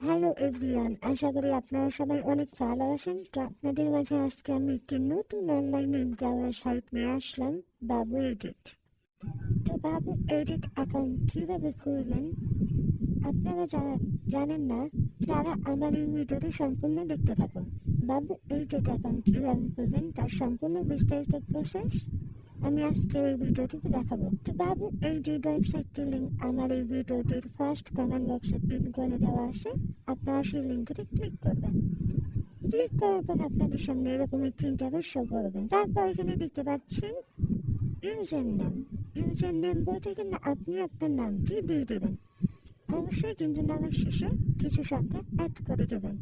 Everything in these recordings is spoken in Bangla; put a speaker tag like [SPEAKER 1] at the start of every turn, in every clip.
[SPEAKER 1] হ্যালো এভরিওয়ান, আশা করি আপনারা সবাই অনেক ভালো আছেন। তো আপনাদের মাঝে আজকে আমি একটি নতুন অনলাইন ইনকামের সাইট নিয়ে আসলাম, বাবু এডিট। তো বাবু এডিট অ্যাকাউন্ট কিভাবে খুলবেন আপনারা যারা জানেন না তারা আমার এই ভিডিওটি সম্পূর্ণ দেখতে থাকুন। বাবু এডিট অ্যাকাউন্ট কিভাবে খুলবেন তার সম্পূর্ণ বিস্তারিত প্রসেস আমি আজকে এই ভিডিওটিতে দেখাবো। তো বাবু এডিট ওয়েবসাইটটির লিঙ্ক আমার এই ভিডিওটির ফার্স্ট কমেন্ট বক্সে পিন করে দেওয়া আছে। আপনারা সেই লিঙ্কটি ক্লিক করবেন। ক্লিক করার পর আপনাদের সামনে এরকম একটি ইন্টারফেস শো করবে। তারপর এখানে দেখতে পাচ্ছেন ইউজার নেম। ইউজার নেম বলতে গেলে আপনি আপনার নামটি দিয়ে দেবেন। অবশ্যই কিন্তু নামের শেষে কিছু সংখ্যা অ্যাড করে দেবেন।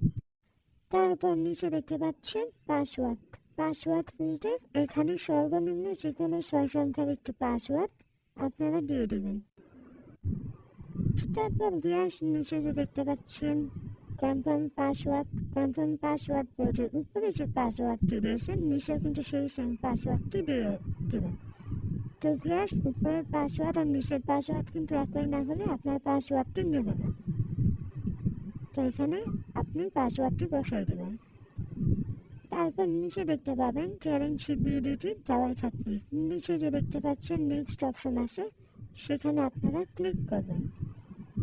[SPEAKER 1] তারপর নিচে দেখতে পাচ্ছেন পাসওয়ার্ড। পাসওয়ার্ড বলতে এখানে সর্বনিম্ন যে কোনো 6 সংখ্যার একটি পাসওয়ার্ড আপনারা দিয়ে দেবেন। তারপর ভিউয়ার্স নিচে যে দেখতে পাচ্ছেন কনফার্ম পাসওয়ার্ড বলতে উপরে যে পাসওয়ার্ডটি দিয়েছেন নিচে কিন্তু সেই সেম পাসওয়ার্ডটি দিয়ে দেবেন। তো ভিউয়ার্স উপরের পাসওয়ার্ড আর নিচের পাসওয়ার্ড কিন্তু একই না হলে আপনার পাসওয়ার্ডটি নেবে না। তো এখানে আপনি পাসওয়ার্ডটি বসাই দেবেন। তারপর নিচে দেখতে পাবেন কারেন্সি বিডিটি দেওয়াই থাকবে। নিচে যে দেখতে পাচ্ছেন নেক্সট অপশন আছে সেখানে আপনারা ক্লিক করবেন।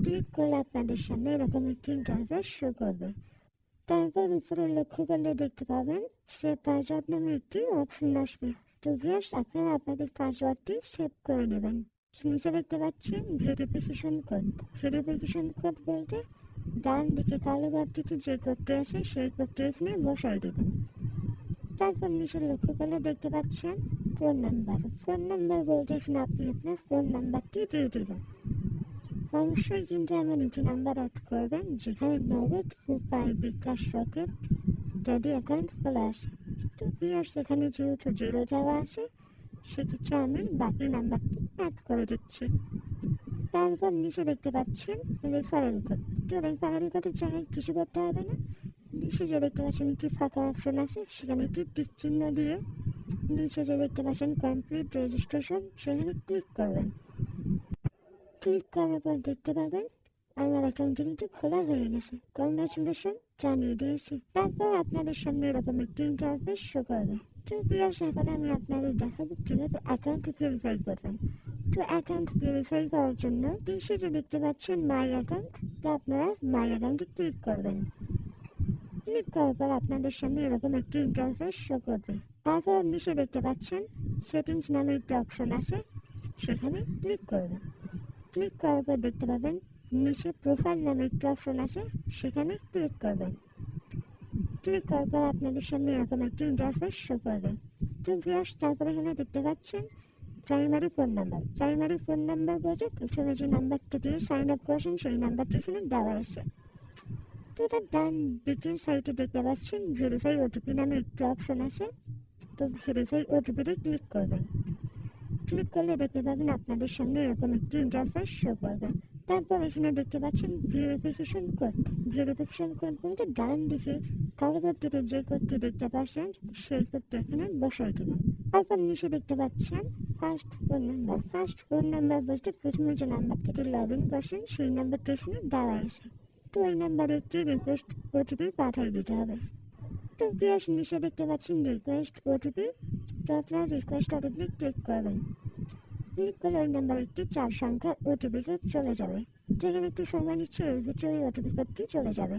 [SPEAKER 1] ক্লিক করলে আপনাদের সামনে এরকম একটি ইন্টারফেস শো করবে। তারপর উপরে লক্ষ্য করলে দেখতে পাবেন সেভ পাসওয়ার্ড নামে একটি অপশন আসবে। তো ভিউয়ার্স আপনারা আপনাদের পাসওয়ার্ডটি সেভ করে নেবেন। নিচে দেখতে পাচ্ছেন ভেরিফিকেশন কোড। ভেরিফিকেশন কোড বলতে ডান দিকে কালো বারটিতে যে কোডটি আছে সেই কোডটি এখানে বসাই দেবেন। তারপর নিচে লক্ষ্য করলে দেখতে পাচ্ছেন ফোন নাম্বার। ফোন নাম্বার বলতে এখানে আপনি আপনার ফোন নাম্বারটি দিয়ে দেবেন। অবশ্যই কিন্তু এমন একটি নাম্বার অ্যাড করবেন যেখানে নগদ উপায় বিকাশ রকেট যদি অ্যাকাউন্ট খোলা আছে। তো ভিউয়ার্স এখানে যেহেতু 0 দেওয়া আছে সেক্ষেত্রে আমি বাকি নাম্বারটি অ্যাড করে দিচ্ছি। তারপর নিচে দেখতে পাচ্ছেন রেফারেল কোড। তো রেফারেল কোডের জায়গায় কিছু করতে হবে না। নিচে যে দেখতে পাচ্ছেন একটি ফাঁকা অপশন আছে সেখানে একটি টিক চিহ্ন দিয়ে নিচে যে দেখতে পাচ্ছেন কমপ্লিট রেজিস্ট্রেশন সেখানে ক্লিক করবেন। ক্লিক করার পর দেখতে পাবেন আমার অ্যাকাউন্টটি কিন্তু খোলা হয়ে গেছে। কংগ্রাচুলেশন জানিয়ে দিয়েছি। তারপর আপনাদের সামনে এরকম একটি ইন্টারফেস শো করবে। তো ভিউয়ার্স এখন আমি আপনাদের দেখাবো কিভাবে অ্যাকাউন্ট ভেরিফাই করবেন। তো অ্যাকাউন্ট ভেরিফাই করার জন্য নিচে যে দেখতে পাচ্ছেন মাই অ্যাকাউন্ট, তো আপনারা মাই অ্যাকাউন্টে ক্লিক করবেন। ক্লিক করার পর আপনাদের সামনে এরকম একটি ইন্টারফেস শো করবে। তারপর নিচে দেখতে পাচ্ছেন সেটিংস নামে একটি অপশন আছে সেখানে ক্লিক করবেন। ক্লিক করার পর দেখতে পাবেন নিচে প্রোফাইল নামে একটি অপশন আছে সেখানে ক্লিক করবেন। ক্লিক করার পর আপনাদের সামনে এরকম একটি ইন্টারফেস শো করবে। তো ভিউয়ার্স তারপর এখানে দেখতে পাচ্ছেন primary phone number. Primary phone number বলতে প্রথমে যে নাম্বারটি দিয়ে সাইন আপ করেছেন সেই নাম্বারটি এখানে দেওয়া আছে। তো এটা ডান দিকের সাইডে দেখতে পাচ্ছেন ভেরিফাই ওটিপি নামে একটি অপশন আছে। তো ভেরিফাই ওটিপিতে ক্লিক করবেন। ক্লিক করলে দেখতে পাবেন আপনাদের সামনে এরকম একটি ইন্টারফেস শো করবে। তারপর এখানে দেখতে পাচ্ছেন ভেরিফিকেশন কোড। ভেরিফিকেশন কোড বলতে ডান দিকে কালো বারটিতে যে কোডটি দেখতে পাচ্ছেন সেই কোডটি এখানে বসাই দেবেন। তারপর নিচে দেখতে পাচ্ছেন first phone number. First phone number বলতে প্রথমে যে নাম্বার থেকে লগ ইন করছেন সেই নাম্বারটি এখানে দেওয়া আছে। তো এই নাম্বারে একটি রিকোয়েস্ট ওটিপি পাঠিয়ে দিতে হবে। তো ভিউয়ার্স নিচে দেখতে পাচ্ছেন রিকোয়েস্ট ওটিপি। তো আপনারা রিকোয়েস্ট ওটিপি ক্লিক করবেন। ক্লিক করলে ওই নাম্বারে একটি 4 সংখ্যা ওটিপি কোড চলে যাবে। যেখানে একটু সময় নিচ্ছে এর ভিতরে ওই ওটিপি কোডটি চলে যাবে।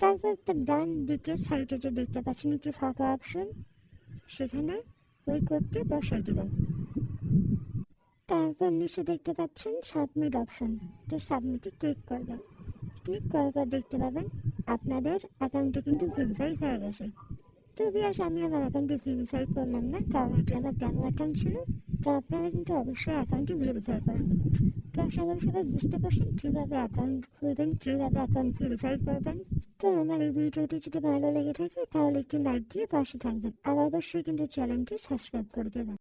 [SPEAKER 1] তারপর একটা ডান দিকের সাইডে যে দেখতে পাচ্ছেন একটি ফাঁকা অপশন সেখানে ওই কোডটি বসাই দেবেন। তারপর নিচে দেখতে পাচ্ছেন সাবমিট অপশন। তো সাবমিটে ক্লিক করবেন। ক্লিক করার পর দেখতে পাবেন আপনাদের অ্যাকাউন্টটি কিন্তু ভেরিফাই হয়ে গেছে। তো ভিউয়ার্স আমি আমার অ্যাকাউন্টটি ভেরিফাই করলাম না কারণ এটি আমার ডেমো অ্যাকাউন্ট ছিল। তো আপনারা কিন্তু অবশ্যই অ্যাকাউন্টটি ভেরিফাই করবেন। তো আশা করি সবাই বুঝতে পারছেন কীভাবে অ্যাকাউন্ট খুলবেন, কীভাবে অ্যাকাউন্ট ভেরিফাই করবেন। তো আমার এই ভিডিওটি যদি ভালো লেগে থাকে তাহলে একটি লাইক দিয়ে পাশে থাকবেন আর অবশ্যই কিন্তু চ্যানেলটি সাবস্ক্রাইব করে দেবেন।